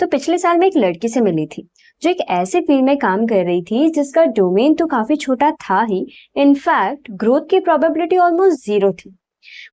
तो पिछले साल मैं एक लड़की से मिली थी जो एक ऐसे फील्ड में काम कर रही थी जिसका डोमेन तो काफी छोटा था ही। इनफैक्ट ग्रोथ की प्रोबेबिलिटी ऑलमोस्ट जीरो थी।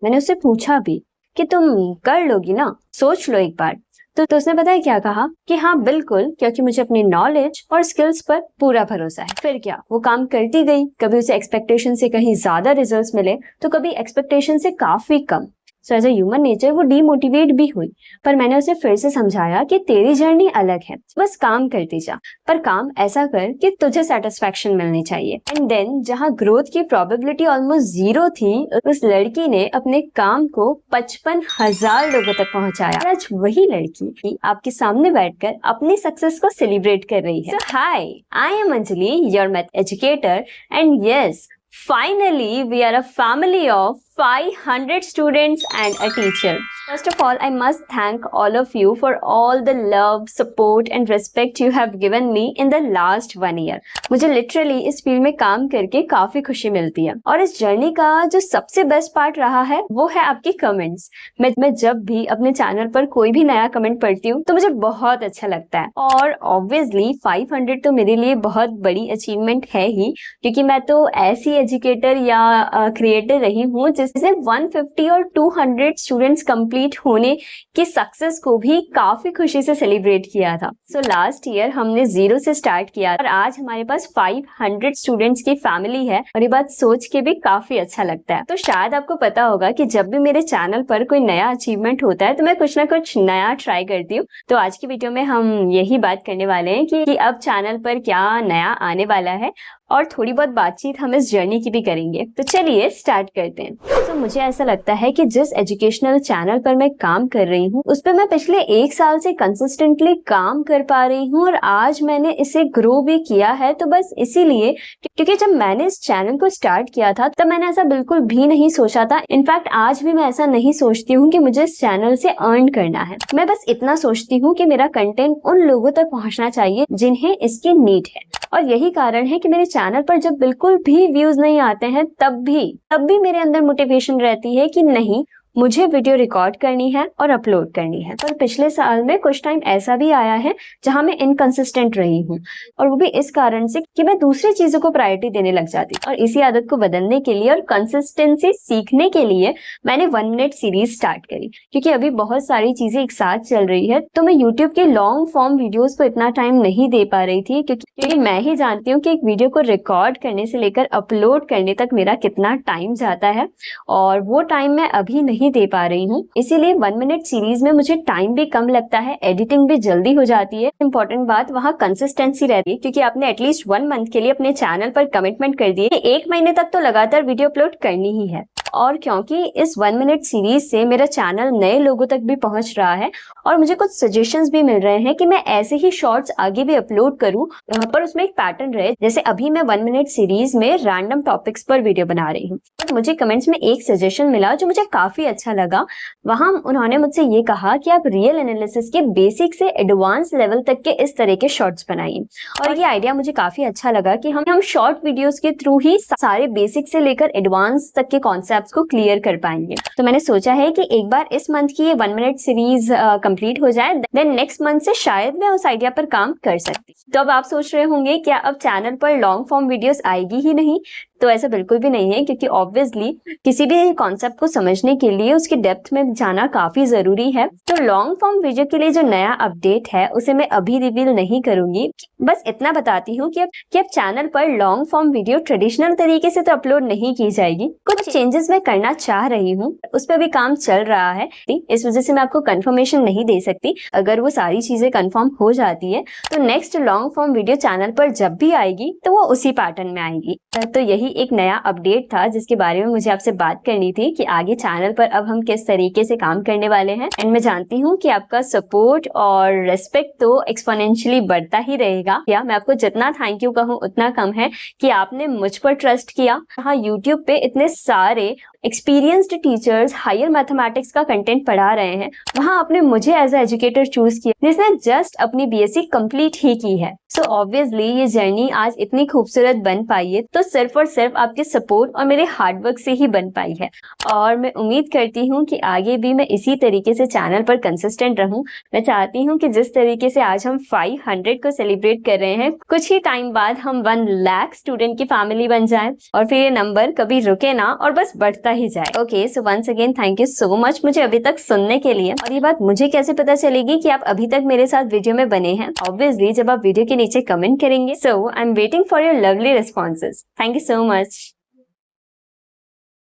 मैंने उससे पूछा भी कि तुम कर लोगी ना, सोच लो एक बार। तो उसने पता है क्या कहा कि हाँ बिल्कुल, क्योंकि मुझे अपनी नॉलेज और स्किल्स पर पूरा भरोसा है। फिर क्या, वो काम करती गई। कभी उसे एक्सपेक्टेशन से कहीं ज्यादा रिजल्ट्स मिले तो कभी एक्सपेक्टेशन से काफी कम। So as a human nature वो डीमोटिवेट भी हुई, पर मैंने उसे फिर से समझाया कि तेरी जर्नी अलग है, बस काम करती जा, पर काम ऐसा कर कि तुझे सेटिस्फैक्शन मिलनी चाहिए। एंड देन जहाँ ग्रोथ की प्रोबेबिलिटी ऑलमोस्ट जीरो थी, उस लड़की ने अपने काम को 55,000 लोगों तक पहुंचाया। आज वही लड़की आपके सामने बैठकर अपनी सक्सेस को सेलिब्रेट कर रही है। So hi, I am Anjali, your math educator, and yes, finally we are a family of 500 students and a teacher. First of all, I must thank all of you for all the love, support and respect you have given me in the last 1 year. मुझे literally इस field में काम करके काफी खुशी मिलती है और इस जर्नी का जो सबसे बेस्ट पार्ट रहा है वो है आपकी कमेंट्स। मैं जब भी अपने चैनल पर कोई भी नया कमेंट पढ़ती हूँ तो मुझे बहुत अच्छा लगता है। और ऑब्वियसली 500 तो मेरे लिए बहुत बड़ी अचीवमेंट है ही, क्योंकि मैं तो ऐसी एजुकेटर या क्रिएटर रही हूँ जिसने 150 और 200 स्टूडेंट्स कंप्लीट होने की सक्सेस को भी काफी खुशी से सेलिब्रेट किया था। सो लास्ट ईयर हमने 0 से स्टार्ट किया और आज हमारे पास 500 स्टूडेंट्स की फैमिली है और ये बात सोच के भी काफी अच्छा लगता है। तो शायद आपको पता होगा कि जब भी मेरे चैनल पर कोई नया अचीवमेंट होता है तो मैं कुछ ना कुछ नया ट्राई करती हूँ। तो आज की वीडियो में हम यही बात करने वाले हैं कि अब चैनल पर क्या नया आने वाला है और थोड़ी बहुत बातचीत हम इस जर्नी की भी करेंगे। तो चलिए स्टार्ट करते हैं। तो मुझे ऐसा लगता है कि जिस एजुकेशनल चैनल पर मैं काम कर रही हूँ उस पर मैं पिछले 1 साल से कंसिस्टेंटली काम कर पा रही हूँ और आज मैंने इसे ग्रो भी किया है। तो बस इसीलिए, क्योंकि जब मैंने इस चैनल को स्टार्ट किया था तब मैंने ऐसा बिल्कुल भी नहीं सोचा था। इनफैक्ट आज भी मैं ऐसा नहीं सोचती हूँ कि मुझे इस चैनल से अर्न करना है। मैं बस इतना सोचती हूँ कि मेरा कंटेंट उन लोगों तक पहुँचना चाहिए जिन्हें इसकी नीड है। और यही कारण है कि मेरे चैनल पर जब बिल्कुल भी व्यूज नहीं आते हैं तब भी मेरे अंदर मोटिवेशन रहती है कि नहीं, मुझे वीडियो रिकॉर्ड करनी है और अपलोड करनी है। पर पिछले साल में कुछ टाइम ऐसा भी आया है जहां मैं इनकंसिस्टेंट रही हूँ और वो भी इस कारण से कि मैं दूसरी चीजों को प्रायोरिटी देने लग जाती। और इसी आदत को बदलने के लिए और कंसिस्टेंसी सीखने के लिए मैंने 1 मिनट सीरीज स्टार्ट करी। क्योंकि अभी बहुत सारी चीजें एक साथ चल रही है तो मैं यूट्यूब के लॉन्ग फॉर्म वीडियोज को इतना टाइम नहीं दे पा रही थी, क्योंकि मैं ही जानती हूँ कि एक वीडियो को रिकॉर्ड करने से लेकर अपलोड करने तक मेरा कितना टाइम जाता है और वो टाइम मैं अभी नहीं दे पा रही हूँ। इसीलिए 1 मिनट सीरीज में मुझे टाइम भी कम लगता है, एडिटिंग भी जल्दी हो जाती है। इंपॉर्टेंट बात वहाँ कंसिस्टेंसी रहती है, क्योंकि आपने एटलीस्ट 1 मंथ के लिए अपने चैनल पर कमिटमेंट कर दिए 1 महीने तक तो लगातार वीडियो अपलोड करनी ही है। और क्योंकि इस 1 मिनट सीरीज से मेरा चैनल नए लोगों तक भी पहुंच रहा है और मुझे कुछ सजेशंस भी मिल रहे हैं कि मैं ऐसे ही शॉर्ट्स आगे भी अपलोड करूं, पर उसमें एक पैटर्न रहे। जैसे अभी मैं 1 मिनट सीरीज में रैंडम टॉपिक्स पर वीडियो बना रही हूँ। तो मुझे कमेंट्स में एक सजेशन मिला जो मुझे काफी अच्छा लगा। वहां उन्होंने मुझसे ये कहा कि आप रियल एनालिसिस के बेसिक से एडवांस लेवल तक के इस तरह के शॉर्ट्स बनाइए। और ये आइडिया मुझे काफी अच्छा लगा कि हम शॉर्ट वीडियोस के थ्रू ही सारे बेसिक से लेकर एडवांस तक के कॉन्सेप्ट्स को क्लियर कर पाएंगे। तो मैंने सोचा है कि एक बार इस मंथ की ये 1 मिनट सीरीज कंप्लीट हो जाए, देन नेक्स्ट मंथ से शायद मैं उस आइडिया पर काम कर सकती। तो अब आप सोच रहे होंगे क्या अब चैनल पर लॉन्ग फॉर्म वीडियोस आएगी ही नहीं? तो ऐसा बिल्कुल भी नहीं है, क्योंकि ऑब्वियसली किसी भी कॉन्सेप्ट को समझने के लिए उसकी डेप्थ में जाना काफी जरूरी है। तो लॉन्ग फॉर्म वीडियो के लिए जो नया अपडेट है उसे मैं अभी रिवील नहीं करूंगी। बस इतना बताती हूँ कि अब चैनल पर लॉन्ग फॉर्म वीडियो ट्रेडिशनल तरीके से तो अपलोड नहीं की जाएगी। कुछ चेंजेस मैं करना चाह रही हूँ, उस पर भी काम चल रहा है। इस वजह से मैं आपको कंफर्मेशन नहीं दे सकती। अगर वो सारी चीजें कंफर्म हो जाती है तो next long form video channel पर जब भी आएगी तो वो उसी पैटर्न में आएगी। तो यही एक नया अपडेट था जिसके बारे में मुझे आपसे बात करनी थी कि आगे चैनल पर अब हम किस तरीके से काम करने वाले हैं। एंड मैं जानती हूँ कि आपका सपोर्ट और रेस्पेक्ट तो एक्सपोनेंशियली बढ़ता ही रहेगा। या मैं आपको जितना थैंक यू कहूँ उतना कम है कि आपने मुझ पर ट्रस्ट किया। हाँ, यूट्यूब पे इतने सारे एक्सपीरियंस्ड टीचर्स हायर मैथमेटिक्स का कंटेंट पढ़ा रहे हैं, वहां आपने मुझे एज ए एजुकेटर चूज किया जिसने जस्ट अपनी बीएससी कंप्लीट ही की है। सो ऑब्वियसली ये जर्नी आज इतनी खूबसूरत बन पाई है तो सिर्फ और सिर्फ आपके सपोर्ट और मेरे हार्डवर्क से ही बन पाई है। और मैं उम्मीद करती हूँ कि आगे भी मैं इसी तरीके से चैनल पर कंसिस्टेंट रहूं। मैं चाहती हूँ कि जिस तरीके से आज हम 500 को सेलिब्रेट कर रहे हैं, कुछ ही टाइम बाद हम 1 लाख स्टूडेंट की फैमिली बन जाए और फिर ये नंबर कभी रुके ना और बस बढ़ता ही जाए। Okay, so once again thank you so much मुझे अभी तक सुनने के लिए। और ये बात मुझे कैसे पता चलेगी कि आप अभी तक मेरे साथ वीडियो में बने हैं? ऑब्वियसली जब आप वीडियो के नीचे कमेंट करेंगे। So I am waiting for your lovely responses. Thank you so much.